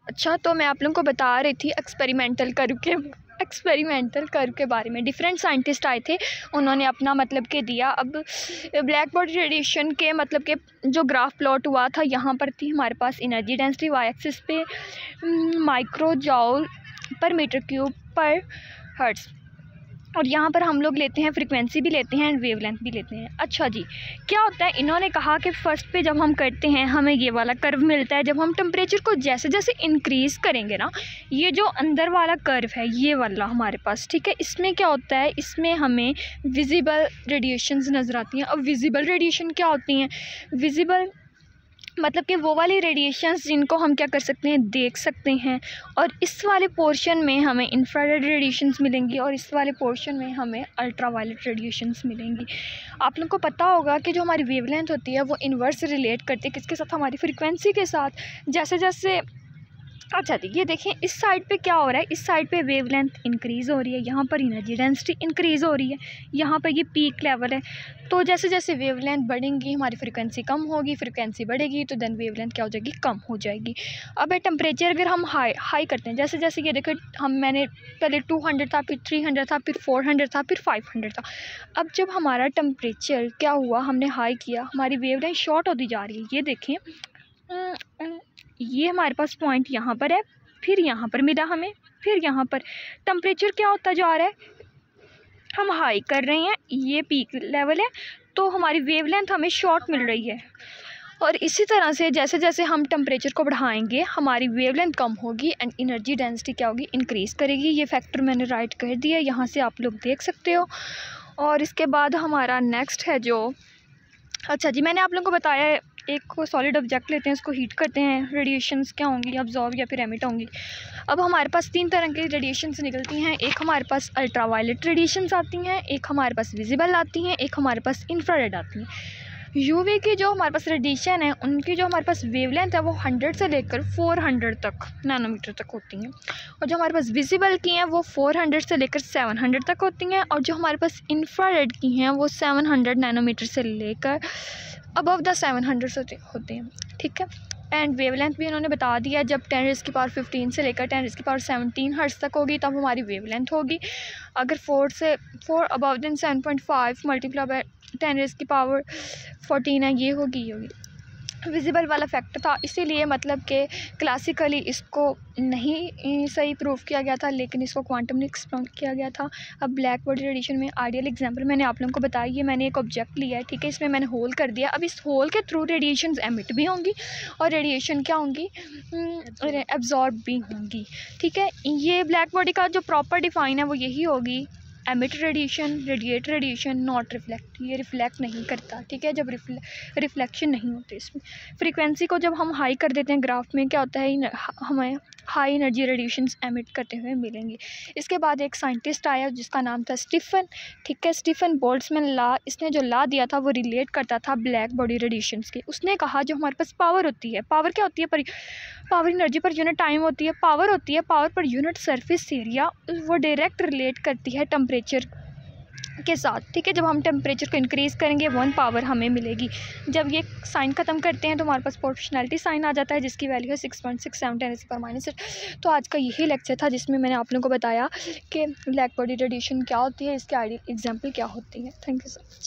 अच्छा, तो मैं आप लोगों को बता रही थी एक्सपेरिमेंटल कर्व के बारे में। डिफरेंट साइंटिस्ट आए थे, उन्होंने अपना मतलब के दिया। अब ब्लैक बॉडी रेडिएशन के मतलब के जो ग्राफ प्लॉट हुआ था, यहाँ पर थी हमारे पास एनर्जी डेंसिटी वाई एक्सिस पे माइक्रो जॉल पर मीटर क्यूब पर हर्ट्ज़, और यहाँ पर हम लोग लेते हैं फ्रीक्वेंसी भी लेते हैं एंड वेवलेंथ भी लेते हैं। अच्छा जी, क्या होता है, इन्होंने कहा कि फ़र्स्ट पे जब हम करते हैं हमें ये वाला कर्व मिलता है। जब हम टेम्परेचर को जैसे जैसे इंक्रीज़ करेंगे ना, ये जो अंदर वाला कर्व है ये वाला हमारे पास, ठीक है, इसमें क्या होता है, इसमें हमें विजिबल रेडिएशंस नज़र आती हैं। अब विजिबल रेडिएशन क्या होती हैं? विजिबल मतलब कि वो वाली रेडिएशंस जिनको हम क्या कर सकते हैं, देख सकते हैं। और इस वाले पोर्शन में हमें इंफ्रारेड रेडिएशंस मिलेंगी और इस वाले पोर्शन में हमें अल्ट्रावायलेट रेडिएशंस मिलेंगी। आप लोगों को पता होगा कि जो हमारी वेवलेंथ होती है वो इन्वर्स रिलेट करती है किसके साथ, हमारी फ्रीक्वेंसी के साथ। जैसे जैसे अच्छा जी, ये देखें इस साइड पे क्या हो रहा है, इस साइड पे वेवलेंथ इंक्रीज़ हो रही है, यहाँ पर एनर्जी डेंसिटी इंक्रीज़ हो रही है, यहाँ पर ये पीक लेवल है। तो जैसे जैसे वेवलेंथ बढ़ेंगी हमारी फ्रीक्वेंसी कम होगी, फ्रीक्वेंसी बढ़ेगी तो देन वेवलेंथ क्या हो जाएगी, कम हो जाएगी। अब टेम्परेचर अगर हम हाई करते हैं, जैसे जैसे ये देखो मैंने पहले 200 था, फिर 300 था, फिर 400 था, फिर 500 था। अब जब हमारा टेम्परेचर क्या हुआ, हमने हाई किया, हमारी वेवलेंथ शॉर्ट होती जा रही है। ये देखें ये हमारे पास पॉइंट यहाँ पर है, फिर यहाँ पर मिला हमें, फिर यहाँ पर टेम्परेचर क्या होता जा रहा है, हम हाई कर रहे हैं, ये पीक लेवल है, तो हमारी वेवलेंथ हमें शॉर्ट मिल रही है। और इसी तरह से जैसे जैसे हम टेम्परेचर को बढ़ाएंगे हमारी वेवलेंथ कम होगी एंड एनर्जी डेंसिटी क्या होगी, इंक्रीज़ करेगी। ये फैक्टर मैंने राइट कर दिया, यहाँ से आप लोग देख सकते हो। और इसके बाद हमारा नेक्स्ट है जो, अच्छा जी, मैंने आप लोगों को बताया है, एक सॉलिड ऑब्जेक्ट लेते हैं, उसको हीट करते हैं, रेडिएशंस क्या होंगी, अब्जॉर्ब या फिर एमिट होंगी। अब हमारे पास 3 तरह की रेडिएशंस निकलती हैं। एक हमारे पास अल्ट्रावायलेट रेडिएशंस आती हैं, एक हमारे पास विजिबल आती हैं, एक हमारे पास इंफ्रारेड आती हैं। यूवी की जो हमारे पास रेडिएशन है, उनकी जो हमारे पास वेवलेंथ है वो 100 से लेकर 400 तक नैनोमीटर तक होती हैं। और जो हमारे पास विजिबल की हैं वो 400 से लेकर 700 तक होती हैं। और जो हमारे पास इंफ्रारेड की हैं वो 700 नैनोमीटर से लेकर अबव द 700 होते हैं, ठीक है। एंड वेवलेंथ भी इन्होंने बता दिया, जब 10⁻15 से लेकर 10⁻17 हर्ट्ज़ तक होगी तब हमारी वेवलेंथ होगी। अगर 4 अबव देन 7.5 मल्टीप्लाई बाय 10⁻14 है, ये होगी। विजिबल वाला फैक्टर था, इसीलिए मतलब कि क्लासिकली इसको नहीं सही प्रूफ किया गया था, लेकिन इसको क्वांटमली एक्सप्लेन किया गया था। अब ब्लैक बॉडी रेडिएशन में आइडियल एग्जांपल मैंने आप लोगों को बताया, ये मैंने एक ऑब्जेक्ट लिया है, ठीक है, इसमें मैंने होल कर दिया। अब इस होल के थ्रू रेडिएशन एमिट भी होंगी और रेडिएशन क्या होंगी, एब्जॉर्ब भी होंगी, ठीक है। ये ब्लैक बॉडी का जो प्रॉपर डिफाइन है वो यही होगी, emit radiation, radiate radiation, not reflect, ये रिफ्लेक्ट नहीं करता, ठीक है। जब रिफ्लेक्शन नहीं होती इसमें। फ्रीक्वेंसी को जब हम हाई कर देते हैं ग्राफ में क्या होता है, हमें हाई एनर्जी रेडिएशंस एमिट करते हुए मिलेंगे। इसके बाद एक साइंटिस्ट आया जिसका नाम था स्टीफन, ठीक है, स्टीफन बोल्ट्जमैन लॉ। इसने जो लॉ दिया था वो रिलेट करता था ब्लैक बॉडी रेडिएशंस के। उसने कहा जो हमारे पास पावर होती है, पावर क्या होती है, power energy per unit time होती है, पावर होती है power per unit surface area, वो डायरेक्ट रिलेट करती है टेम्परेचर के साथ, ठीक है। जब हम टेम्परेचर को इंक्रीज़ करेंगे 1 पावर हमें मिलेगी। जब ये साइन ख़त्म करते हैं तो हमारे पास प्रोपोर्शनैलिटी साइन आ जाता है जिसकी वैल्यू है 6.67 10⁻⁻⁻⁸। तो आज का यही लेक्चर था जिसमें मैंने आप लोगों को बताया कि ब्लैक बॉडी रेडिएशन क्या होती है, इसके आइडियल एग्जाम्पल क्या होती है। Thank you so much.